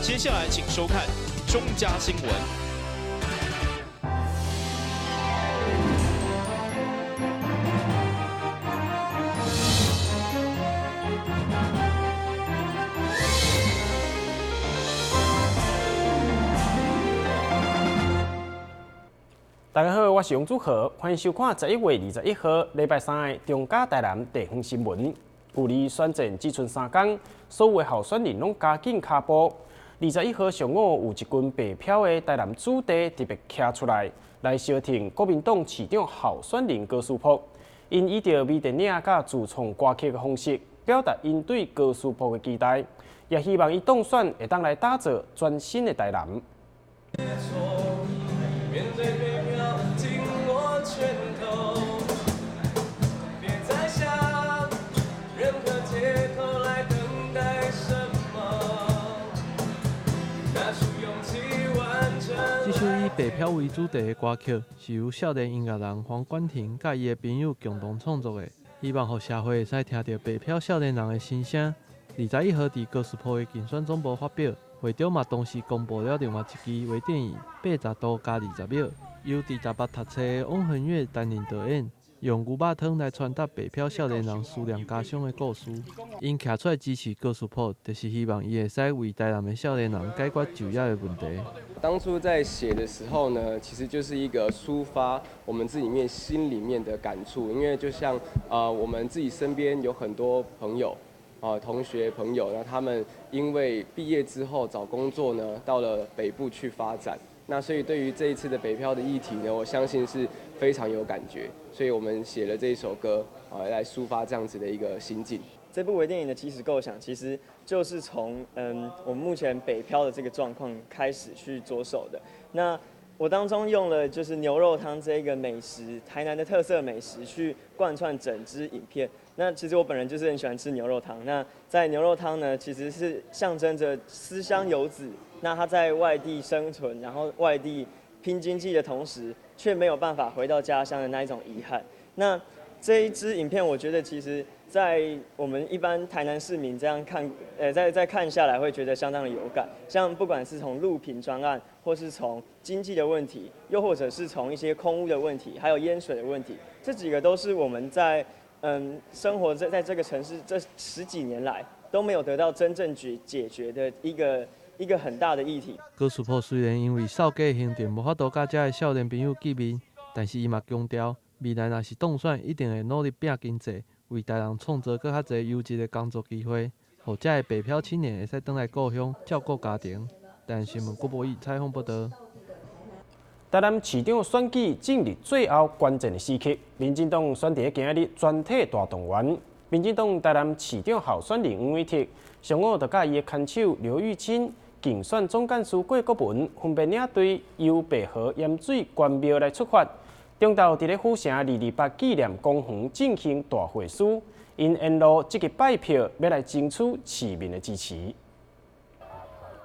接下来请收看中嘉新闻。大家好，我是杨祖和，欢迎收看11月21号礼拜三的中嘉台南地方新闻。距离选战只剩3天，所有的候选人拢加紧脚步。21号上午有一群白票的台南子弟特别站出来，来相挺国民党市长候选人高书博。因以着微电影甲自创歌曲的方式，表达因对高书博的期待，也希望伊当选会当来打造全新的台南。这首以白票为主题的歌曲，是由少年音乐人黄冠廷甲伊的朋友共同创作的，希望让社会会使听到白票少年人的心声。21号伫高斯坡的竞选总部发表，会长嘛同时公布了另外一支微电影《80度加20秒》，由伫台北读册的汪恒月担任导演。用牛肉汤来传达白票少年人思念家乡的故事。因徛出来支持高斯坡，就是希望伊会使为台南的少年人解决就业的问题。当初在写的时候呢，其实就是一个抒发我们自己心里面的感触，因为就像我们自己身边有很多朋友。同学朋友，那他们因为毕业之后找工作呢，到了北部去发展。那所以对于这一次的北漂的议题呢，我相信是非常有感觉，所以我们写了这一首歌来抒发这样子的一个心境。这部微电影的起始构想，其实就是从我们目前北漂的这个状况开始去着手的。那我当中用了就是牛肉汤这个美食，台南的特色美食去贯穿整支影片。那其实我本人就是很喜欢吃牛肉汤。那在牛肉汤呢，其实是象征着思乡游子。那他在外地生存，然后外地拼经济的同时，却没有办法回到家乡的那一种遗憾。那这一支影片，我觉得其实，在我们一般台南市民这样看，再看下来，会觉得相当的有感。像不管是从路平专案，或是从经济的问题，又或者是从一些空污的问题，还有淹水的问题，这几个都是我们在生活在这个城市这10几年来都没有得到真正解决的一个很大的议题。高斯坡虽然因为少家行程无法度甲遮的少年朋友见面，但是伊嘛强调，未来若是当选，一定会努力拼经济，为台南创造更较侪优质的工作机会，让遮的北漂青年会使返来故乡照顾家庭。台南新闻郭博义采访报道。台南市长选举进入最后关键的时刻，民进党选伫今日全体大动员。民进党台南市长候选人黄伟哲上午就甲伊的牵手刘玉清、竞选总干事郭国文分别领队由白河盐水关庙来出发，中昼伫咧府城228纪念公园进行大会师，因沿路积极拜票，要来争取市民的支持。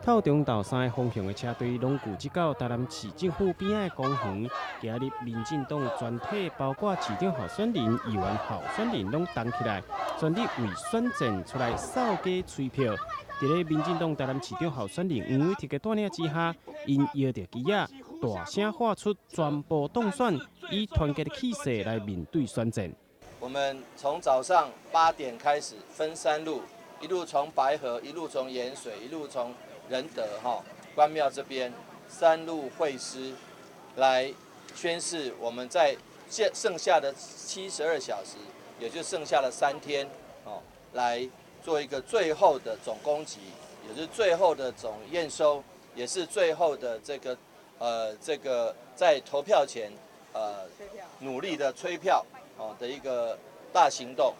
透中到3个方向的车队拢聚集到台南市政府边仔的公园。今日民进党全体包括市长候选人、议员候选人拢动起来，全力为选战出来扫街吹票。在咧民进党台南市长候选人黄伟哲的带领之下，因摇着旗仔，大声喊出全部当选，以团结的气势来面对选战。我们从早上8点开始分3路，一路从白河，一路从盐水，一路从仁德关庙这边3路会师，来宣示我们在剩下的72小时，也就剩下的3天来做一个最后的总攻击，也是最后的总验收，也是最后的这个在投票前努力的催票的一个大行动。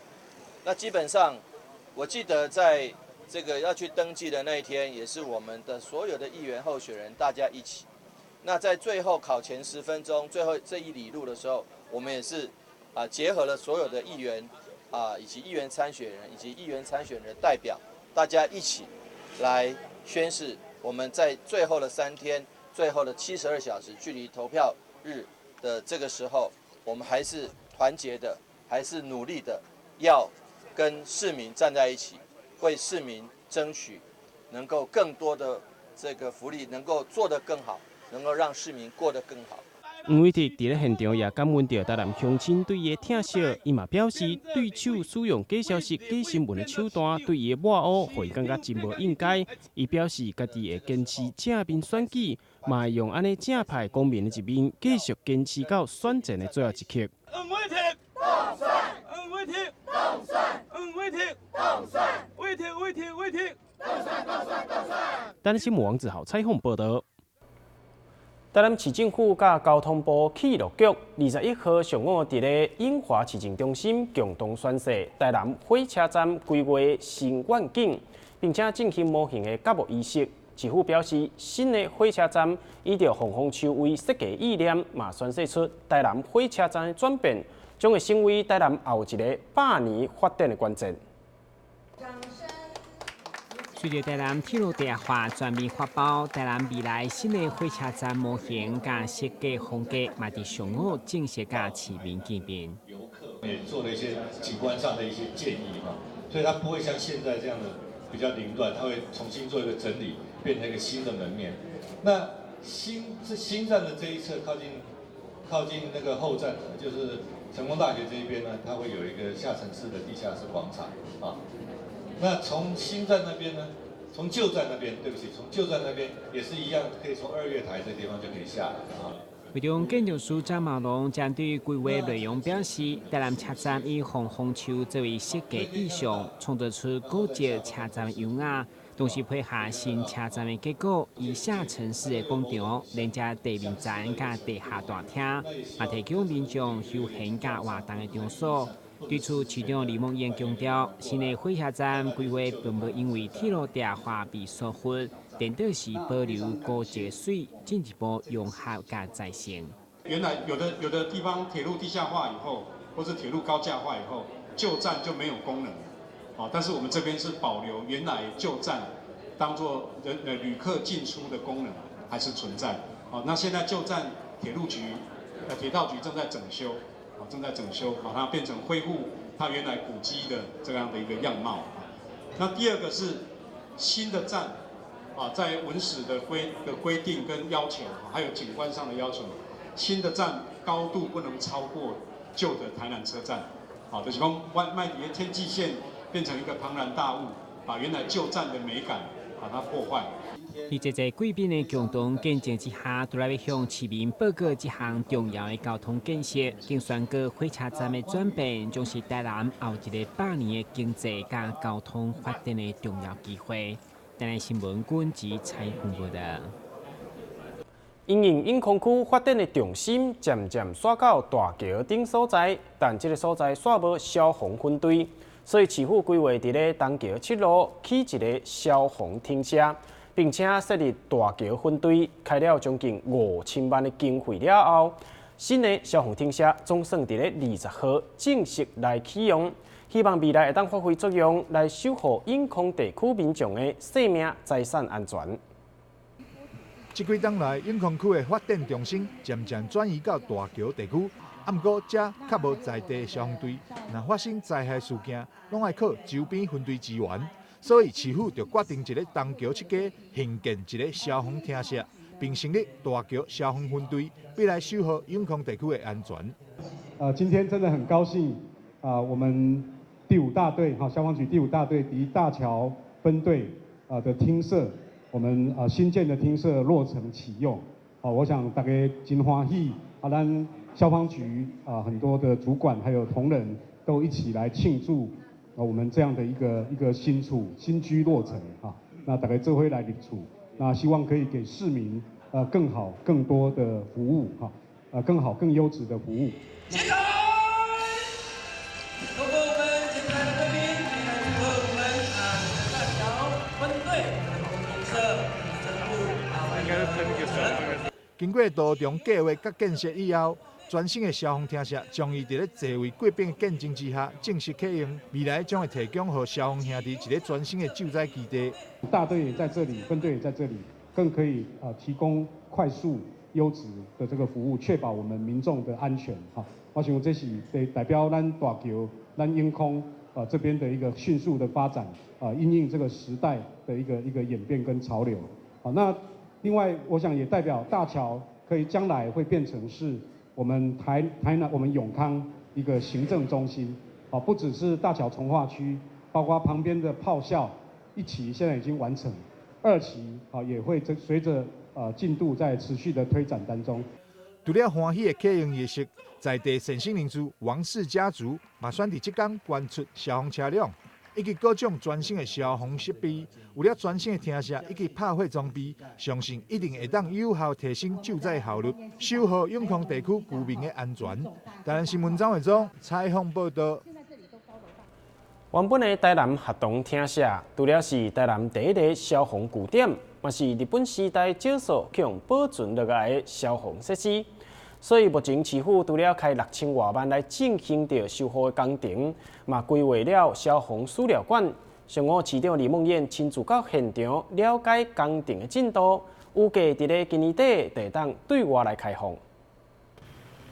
那基本上，我记得在这个要去登记的那一天，也是我们的所有的议员候选人大家一起。那在最后考前10分钟，最后这1里路的时候，我们也是结合了所有的议员以及议员参选人以及议员参选人的代表，大家一起来宣示我们在最后的3天、最后的72小时，距离投票日的这个时候，我们还是团结的，还是努力的，要跟市民站在一起。为市民争取能够更多的这个福利能够做得更好，能够让市民过得更好。黄伟霆伫咧现场也感恩到台南乡亲对伊的疼惜，伊嘛表示对手使用假消息、假新闻的手段，对伊的抹黑，互伊感觉真无应该。伊表示家己会坚持正面选举，嘛会用安尼正派公平的一面，继续坚持到选战的最后一刻。黄伟霆当选，黄伟霆当选，黄伟霆当选，伟霆伟霆伟霆当选当选当选。台南新闻网自豪采访报道。台南市政府甲交通部铁路局21号上午伫咧永华市政中心共同宣誓台南火车站规划新愿景，并且进行模型的揭幕仪式。市府表示，新的火车站依照凤凰树为设计意念，嘛宣示出台南火车站的转变，将会成为台南后一个100年发展的关键。随着台南铁路地下化全面发包，台南未来新的火车站模型甲设计风格，嘛伫上午正式甲市民见面。游客也做了一些景观上的一些建议哈，所以它不会像现在这样的比较凌乱，它会重新做一个整理，变成一个新的门面。那新站的这一侧靠近那个后站，就是成功大学这一边呢，它会有一个下沉式的地下室广场啊。那从新站那边呢，从旧站那边，对不起，从旧站那边也是一样，可以从2月台这地方就可以下来啊。会中建筑师张茂龙将对于规划内容表示，台南车站以凤凰树作为设计意象，创造出古迹车站的优雅，同时配合新车站的结构，以下城市的广场连接地面站甲地下大厅，也提供民众休闲甲活动的场所。对此，市长李梦燕强调，新的火车站规划并无因为铁路地下化被疏忽，颠倒是保留古迹水，进一步融合甲再生。原来有的地方铁路地下化以后，或是铁路高架化以后，旧站就没有功能，但是我们这边是保留原来旧站当做旅客进出的功能还是存在。那现在旧站铁道局正在整修，把它变成恢复它原来古迹的这样的一个样貌。那第二个是新的站，在文史的规定跟要求，还有景观上的要求，新的站高度不能超过旧的台南车站。就是说卖底的天际线变成一个庞然大物，把原来旧站的美感把它破坏。在这些贵宾的共同见证之下，都来要向市民报告这项重要的交通建设，并宣告火车站的转变，将是台南后一个100年的经济加交通发展的重要机会。台南新闻军及采访报道。因应永康区发展的重心渐渐徙到大桥顶所在，但这个所在煞无消防分队，所以市府规划伫咧东桥7路起一个消防停车。并且设立大桥分队，开了将近5000万的经费了后，新的消防停车总算伫咧20号正式来启用，希望未来会当发挥作用，来守护永康地区民众的生命财产安全。这几冬来，永康区的发展重心渐渐转移到大桥地区，不过这较无在地消防队，若发生灾害事件，拢爱靠周边分队支援。所以市府就决定一个东桥7街兴建一个消防停车，并成立大桥消防分队，要来守护永康地区的安全。今天真的很高兴我们第5大队消防局第5大队离大桥分队的厅舍，我们新建的厅舍落成启用。我想大家真欢喜咱消防局很多的主管还有同仁都一起来庆祝。我们这样的一个新居落成那大概这回来入厝，那希望可以给市民更好更多的服务更好更优质的服务。起来！透过我们前台的贵宾，来祝贺我们大桥分队停车整路经过多重计划甲建设以后。全新的消防停车将于在座位贵宾的见证之下正式启用，未来将会提供给消防兄弟一个全新的救灾基地。大队也在这里，分队也在这里，更可以提供快速、优质的这个服务，确保我们民众的安全。我想这是代表咱大桥、咱永康这边的一个迅速的发展因应这个时代的一个演变跟潮流。好，那另外我想也代表大桥可以将来会变成是我们台南我们永康一个行政中心，好，不只是大桥从化区，包括旁边的炮校1期现在已经完成，2期好也会随着进度在持续的推展当中。除了欢喜的启用仪式，在地善心人士王氏家族嘛选伫即天捐出消防车辆，以及各种全新的消防设备，有了全新的厅舍以及拍火装备，相信一定会当有效提升救灾效率，守护永康地区居民的安全。台南新闻张伟忠采访报道。原本的台南合同厅舍，除了是台南第一个消防据点，嘛是日本时代少数去用保存落来的消防设施。所以目前市府除了开6000多万来进行着修复的工程，嘛规划了消防资料馆。上午市长李梦燕亲自到现场了解工程的进度，预计伫咧今年底会当对外来开放。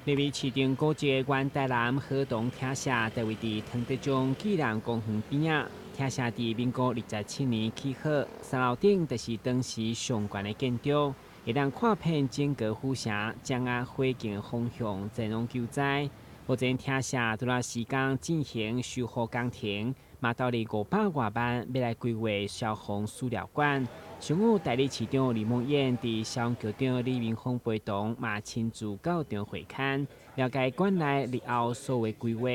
这位市长高捷原台南合同厅舍，在位伫唐德宗纪念公园边仔。厅舍伫民国27年起好，3楼顶就是当时上悬的建筑，会当看遍整个府城，掌握火警的方向，前往救灾。目前厅舍除了时间进行修复工程，嘛到了500多万要来规划消防资料馆。上午，代理市长李梦燕伫消防局长李明峰陪同，嘛亲自到场会勘，了解馆内日后所有规划，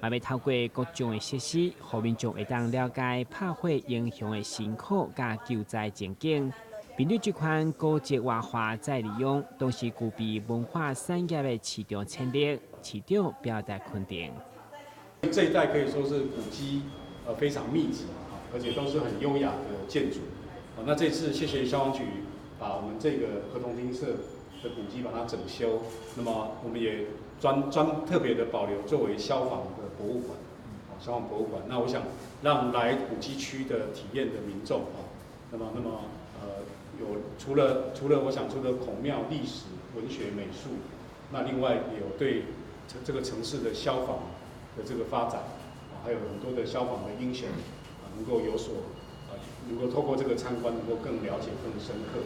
嘛要透过各种的设施，让民众会当了解拍火影响的辛苦甲救灾情景。面对这款高级文化再利用，都是具备文化产业的市场潜力，市长表达肯定。这一带可以说是古迹非常密集，而且都是很优雅的建筑。那这次谢谢消防局把我们这个合同厅舍的古迹把它整修，那么我们也特别的保留作为消防的博物馆，消防博物馆。那我想让来古迹区的体验的民众那么有除了孔庙历史、文学、美术，那另外也有对这个城市的消防的这个发展还有很多的消防的英雄能够能够透过这个参观，能够更了解、更深刻。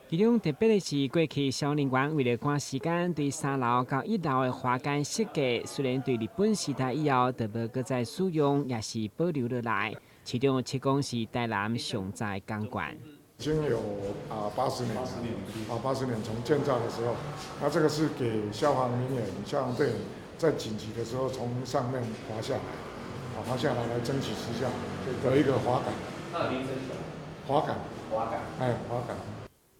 其中特别的是，过去消防人员为了赶时间，对3楼到1楼的花间设计，虽然对日本时代以后就无搁再使用，也是保留落来。其中七公是台南上在钢管。已经有80年，80年从建造的时候，那这个是给消防人员、消防队在紧急的时候从上面滑下来，来争取时效，有一个滑杆。滑杆。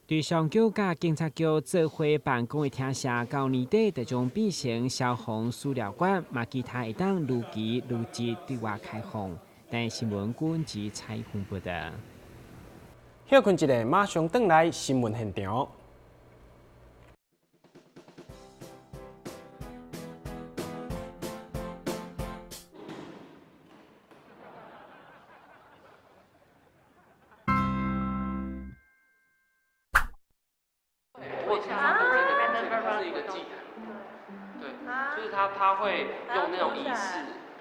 对消防局甲警察局做伙办公的厅舍，到年底就将变成消防资料馆，嘛其他会当如期如期对外开放。但新闻官及采访报道。休困一下，马上转来新闻现场。他会用那种仪式，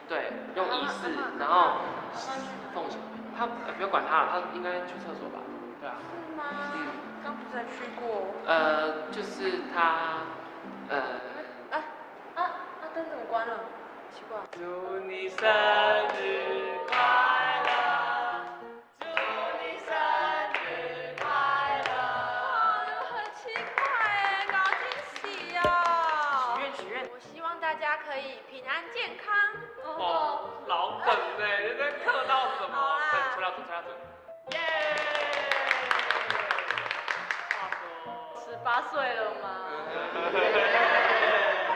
对，用仪式，然后奉献。他不要管他了，他应该去厕所吧？对啊。是吗？刚不是才去过？就是他，灯怎么关了？奇怪。祝你生日快乐！祝你生日快乐！很奇怪哎，搞惊喜哦！许愿。我希望大家可以平安健康。哦，老梗哎，你在客套什么？吹蜡烛，吹蜡烛。耶！18岁了吗？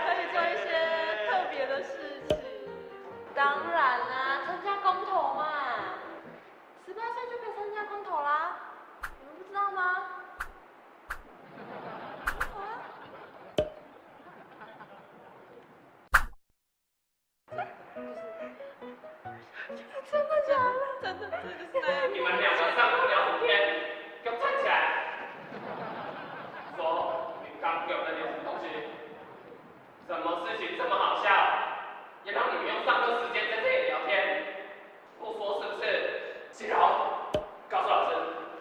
可以做一些特别的事情。当然啦，参加公投嘛。18岁就可以参加公投啦，你们不知道吗？真的假的？真的，这就是那样。你们两个上路聊什么天？给我站起来！说，你刚给我们聊什么东西？什么事情这么好笑？也让你们用上课时间在这里聊天？不说是不是？季柔，告诉老师，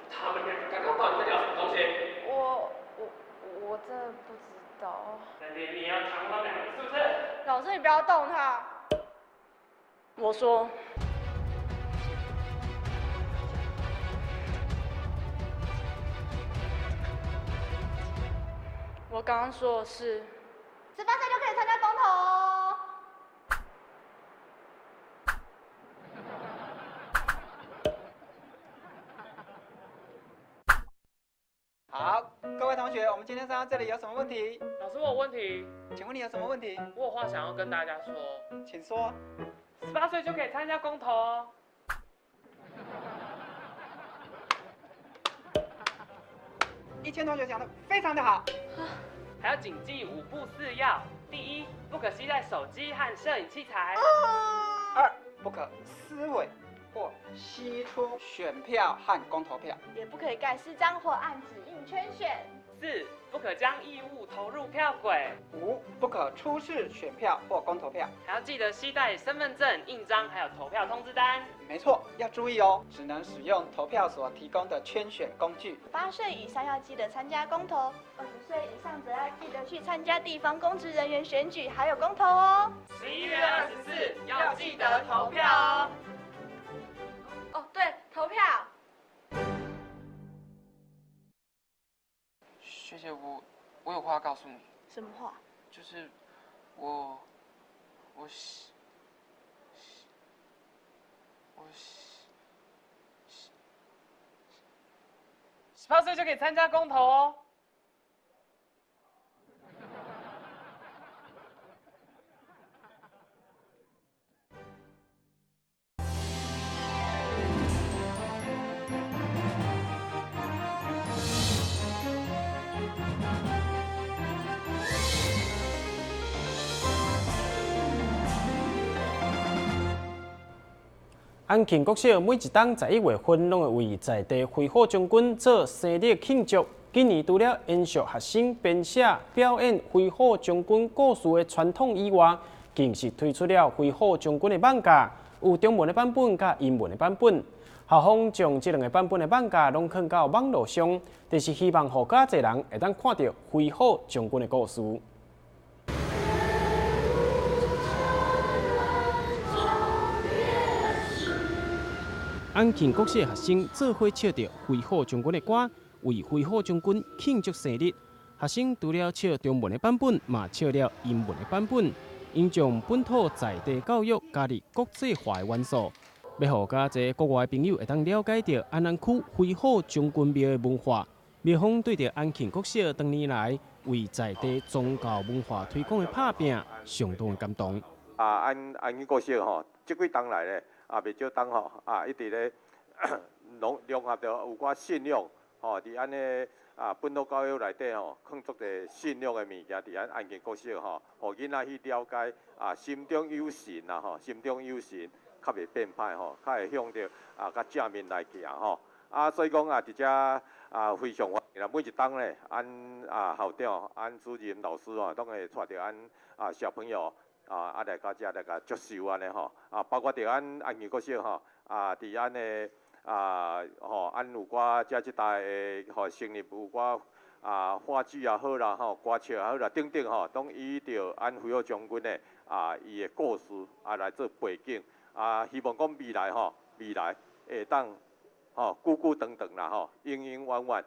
他们两个刚刚到底在聊什么东西？不要动他。我说。我刚刚说的是18岁就可以参加公投哦。好，各位同学，我们今天上到这里有什么问题？老师，我有问题。请问你有什么问题？我有话想要跟大家说。请说。18岁就可以参加公投哦。1000同学讲的非常的好。还要谨记5不4要：第一，不可携带手机和摄影器材； 2，不可撕伪或吸出选票和公投票，也不可以盖私章或按指印圈选。4，不可将异物投入票轨。5，不可出示选票或公投票，还要记得携带身份证、印章，还有投票通知单。没错，要注意哦，只能使用投票所提供的圈选工具。8岁以上要记得参加公投，20岁以上则要记得去参加地方公职人员选举，还有公投哦。11月24要记得投票哦。哦，对，投票。学姐，我有话要告诉你。什么话？就是我18岁就可以参加公投哦。安庆国小每一档11月份，拢会为在地挥虎将军做生日庆祝。今年除了延续学生编写表演挥虎将军故事的传统以外，更是推出了挥虎将军的漫画，有中文的版本甲英文的版本。校方将这两个版本的漫画拢放到网络上，就是希望让更多人会当看到挥虎将军的故事。安庆国小学生做伙唱着挥虎将军的歌，为挥虎将军庆祝生日。学生除了唱中文的版本，嘛唱了英文的版本，因将本土在地教育加入国际化的元素，要互较侪国外朋友会当了解到安南区挥虎将军庙的文化。庙方对着安庆国小多年来为在地宗教文化推广的拍拼，相当感动。安庆国小吼，即几冬来咧。袂少当吼，一直咧融合着有寡信仰吼，伫安尼本土教育内底吼，放足个信仰的物件，伫安安庆国小吼，互囡仔去了解心中有神啦吼，心中有神，较袂变歹吼，较会向着较正面来行吼。所以讲伫遮非常欢迎啦，每一冬咧，安校长、安主任老师吼，拢会带着安小朋友。来到遮来甲接受安尼吼，包括伫安庆国小吼，伫安的吼，安有寡遮即代的吼成立有寡话剧也好啦吼，歌曲也好啦，等等吼，拢以着安挥虎将军的伊的故事来做背景，希望讲未来会当吼久久长长啦吼，永永远远。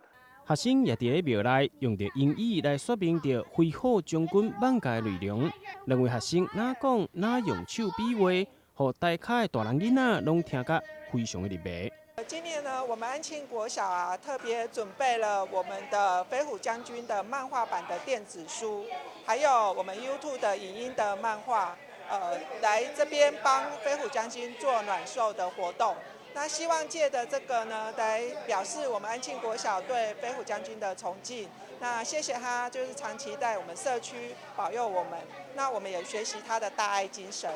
学生也伫咧庙内用着英语来说明着挥虎将军漫画内容，认为学生哪讲哪用手比划，互大卡的大人囡仔拢听甲非常的入迷。今年呢，我们安庆国小特别准备了我们的飞虎将军的漫画版的电子书，还有我们 YouTube 的影音的漫画，来这边帮飞虎将军做暖寿的活动。那希望借的这个呢，来表示我们安庆国小对飞虎将军的崇敬。那谢谢他，就是长期在我们社区保佑我们。那我们也学习他的大爱精神。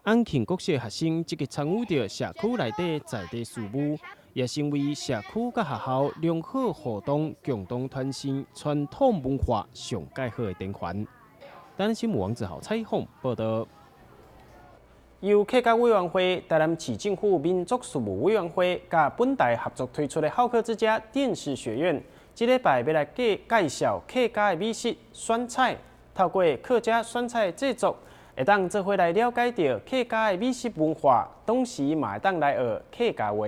安庆国小学生积极参与着社区内底在地事务，也成为社区甲学校良好互动、共同传承传统文化上介好的典范。单新闻王子豪采访报道。由客家委员会、台南市政府民族事务委员会甲本台合作推出的好客之家电视学院，这礼拜要来介绍客家的美食酸菜，透过客家酸菜制作，会会当做伙来了解到客家的美食文化，同时嘛会当来学客家话。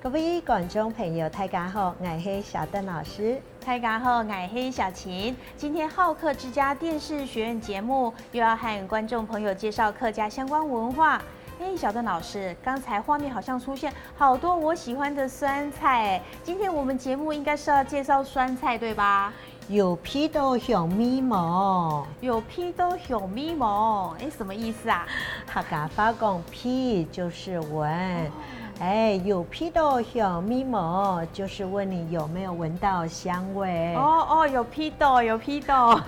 各位观众朋友，大家好，我是小邓老师。大家好，我是小琴。今天好客之家电视学院节目又要和观众朋友介绍客家相关文化。小邓老师，刚才画面好像出现好多我喜欢的酸菜，今天我们节目应该是要介绍酸菜，对吧？有批斗熊咪毛，有批斗熊咪毛，什么意思啊？客家话讲批就是闻。有批斗熊咪毛，就是问你有没有闻到香味。有批斗，有批斗。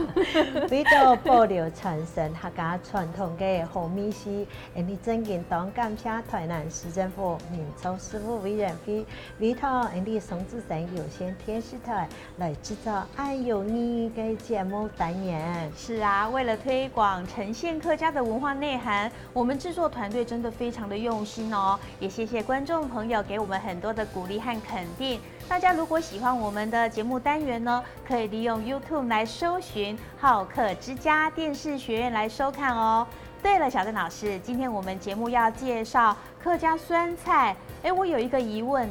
批斗保留传承客家传统嘅好美食。你真嘅当感谢台南市政府民族事务委员会委托松之城有线电视台来制造爱有你嘅节目单元。是啊，为了推广呈现客家的文化内涵，我们制作团队真的非常的用心哦，也谢谢观众朋友给我们很多的鼓励和肯定。大家如果喜欢我们的节目单元呢，可以利用 YouTube 来搜寻好客之家电视学院来收看哦。对了，小邓老师，今天我们节目要介绍客家酸菜。我有一个疑问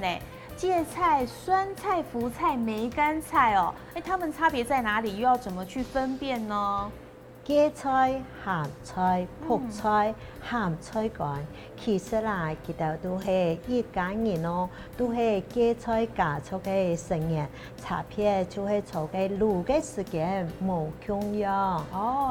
芥菜、酸菜、福菜、梅干菜哦，它们差别在哪里？又要怎么去分辨呢？芥菜、鹹菜、卜菜、鹹菜乾，其實啦，佢哋都係一家人哦，都係芥菜加出嘅成員，差別就係做嘅滷嘅時間冇共樣。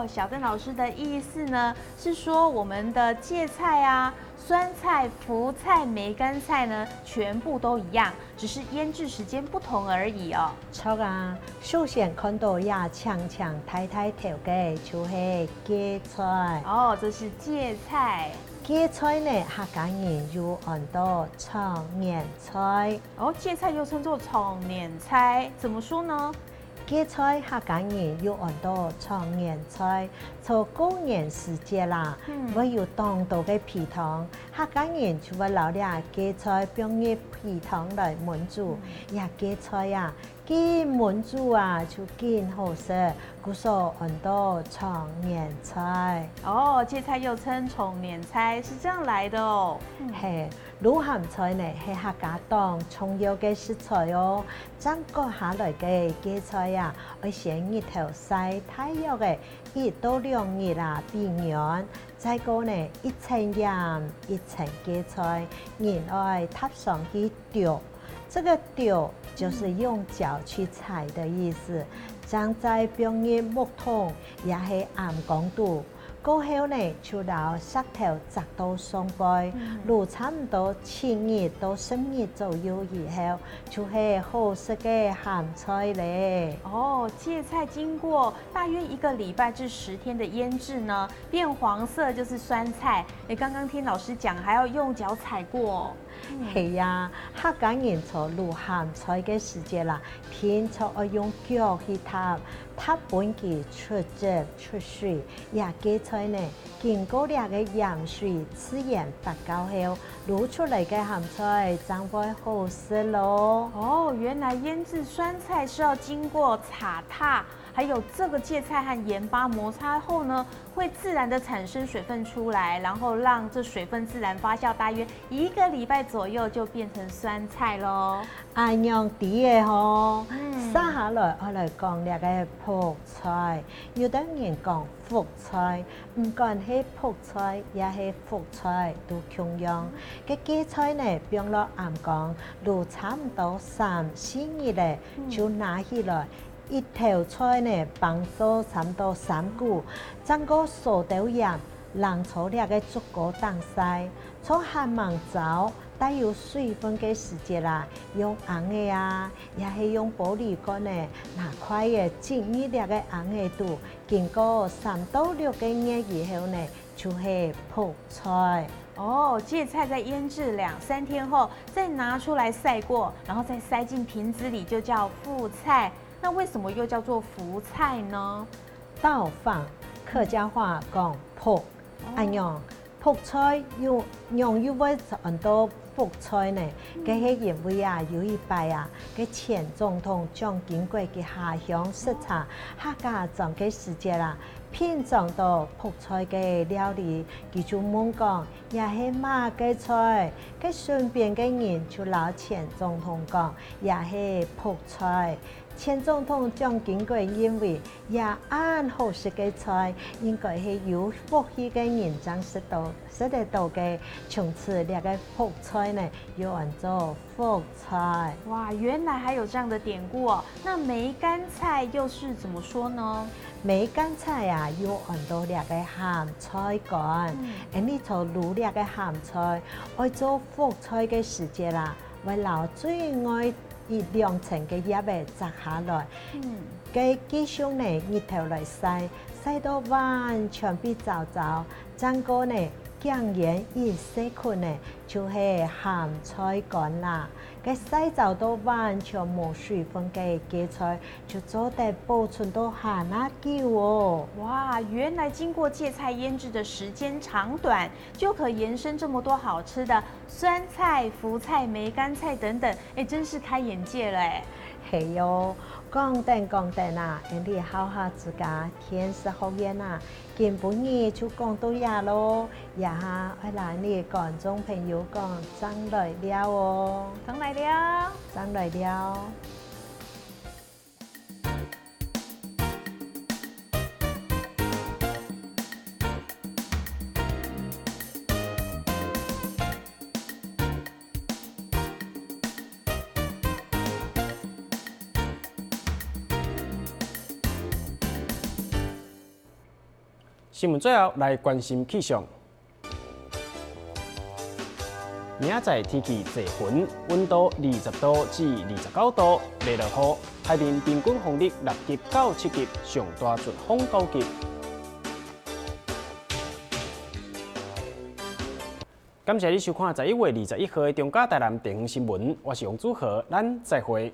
小邓老師的意思呢，是說我們的芥菜啊、酸菜、福菜、梅干菜呢，全部都一樣，只是醃製時間不同而已哦。錯啊，首先看到呀長長太太頭嘅就係芥菜。這是芥菜。芥菜呢，客家人有很多長年菜。芥菜又稱作長年菜，怎麼說呢？芥菜客家人有很多長年菜，從過年時節啦，會有當道嘅皮糖，客家人就會攞啲芥菜放入皮糖來燜煮，芥菜啊，幾燜煮啊就更好食，故所很多長年菜。芥菜又稱長年菜，是這樣來的哦。滷鹹菜呢係客家當重要嘅食材哦，將割下來嘅芥菜啊，要先日頭曬太陽嘅1到2日啦，避軟。再過呢一層鹽，一層芥菜，然後搭上去丟。這個丟就是用腳去踩的意思。將在放入木桶，也係暗光度。過後呢，就攞石頭砸到上蓋，滷差唔多7日到10日左右以後，就係好食嘅鹹菜咧。芥菜經過大約1個禮拜至10天的醃製呢，變黃色就是酸菜。剛剛聽老師講，還要用腳踩過。係呀，客家人做滷鹹菜嘅時節啦，偏就要用腳去踏本佢出汁出水，芥菜呢經過嘅鹽水自然發酵後，滷出嚟嘅鹹菜就會好食咯。原來醃製酸菜是要經過踩踏，還有這個芥菜和鹽巴摩擦後呢，會自然的產生水分出來，然後讓這水分自然發酵大約1個禮拜左右就變成酸菜咯。樣啲嘅嗬，生下來我嚟講呢個卜菜，有啲人講福菜，唔管係卜菜也係福菜都同樣。嘅芥菜呢，放落暗缸，滷差唔多3、4日咧，就拿起來。一條菜呢，放咗差唔多3股，將個蘇豆鹽让粗粒嘅竹果当晒，从寒芒走。带有水分嘅时节啦，用红的啊，也是用玻璃杆呢，拿块嘅整一粒嘅红的度，经过3到6个月以后呢，就是泡菜。哦，芥菜在腌制2、3天后，再拿出来晒过，然后再塞进瓶子里，就叫副菜。那为什么又叫做福菜呢？倒放，客家话讲泡，按样泡菜用很多。福菜呢，佢係因為啊有一擺啊，佢前總統蔣經國嘅下鄉視察，客家種嘅時節啦，品嘗到福菜嘅料理，佢就問講，也係馬嘅菜，佢順便嘅人就老前總統講，也係福菜。前總統蔣經國認為，也按好食嘅菜，應該係有福氣嘅人將食得到嘅，從此呢個福菜呢，有人做福菜。哇，原來還有這樣的典故哦。那梅乾菜又是怎麼說呢？梅乾菜啊，有很多呢個鹹菜乾，你做滷呢個鹹菜，愛做福菜嘅時節啦，為留最愛。2層嘅葉嚟摘下來，嘅雞胸呢熱頭嚟曬到完全變皺皺，整個呢醬鹽一細款呢就係鹹菜乾啦。嘅曬皺到完全冇水分嘅芥菜，就做得保存到下那久哦。哇，原來經過芥菜醃製的時間長短，就可延伸這麼多好吃的酸菜、福菜、梅乾菜等等，真是開眼界了哎。係喲，講定啊，你好下自家天時學嘢啊，見本嘢就講到呀咯，呀哈，愛來你觀眾朋友講真來了哦，真來了，真來了。新闻最后来关心气象。明仔天气多云，温度20度至29度，未落雨，海面平均风力6级到7级，上大阵风9级。感谢你收看11月21号的中嘉台南地方新闻，我是王祖和，咱再会。